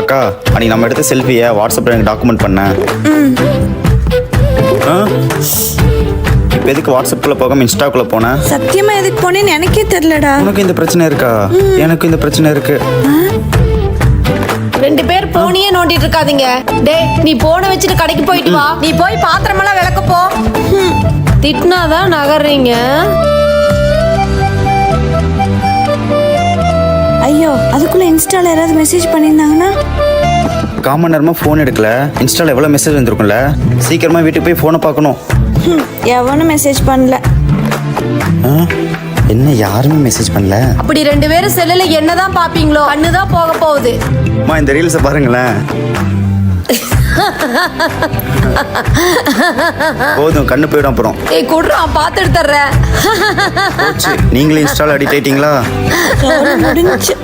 அக்கா அன்னைக்கு நம்ம எடுத்த செல்ஃபியை வாட்ஸ்அப்பில் எனக்கு டாக்குமெண்ட் பண்ணேன். இப்போ எதுக்கு வாட்ஸ்அப்பில் போகாமல் இன்ஸ்டாக்குள்ளே போனேன்? சத்தியமா எதுக்கு போனேன்னு எனக்கே தெரியலடா. உனக்கு இந்த பிரச்சனை இருக்கா? எனக்கு இந்த பிரச்சனை இருக்கு. ரெண்டு பேர் போனியே நோண்டிட்டு இருக்காதீங்க. டேய் நீ போனை வச்சுட்டு கடைக்கு போயிட்டு வா. நீ போய் பாத்திரமெல்லாம் விளக்க போ. திட்டினாதான் நகர்றீங்க. ஐயோ அதுக்குள்ள இன்ஸ்டால யாராவது மெசேஜ் பண்ணியிருந்தாங்கன்னா? காமன் நேரமாக ஃபோன் எடுக்கல, இன்ஸ்டாவில் எவ்வளோ மெசேஜ் வந்துருக்கும்ல. சீக்கிரமாக வீட்டுக்கு போய் ஃபோனை பார்க்கணும். எவனும் மெசேஜ் பண்ணல. என்ன யாருமே மெசேஜ் பண்ணல? அப்படி ரெண்டு பேரும் செல்லுல என்னதான் பாப்பீங்களோ கண்ணுதான் போக போகுது. அம்மா இந்த ரீல்ஸை பாருங்களேன். போதும் கண்ணு போயிடும் அப்புறம். ஏய் குடுறான் பார்த்து எடுத்துறேன். நீங்களே இன்ஸ்டால் அடிக்ட் ஆயிட்டீங்களா? முடிஞ்சு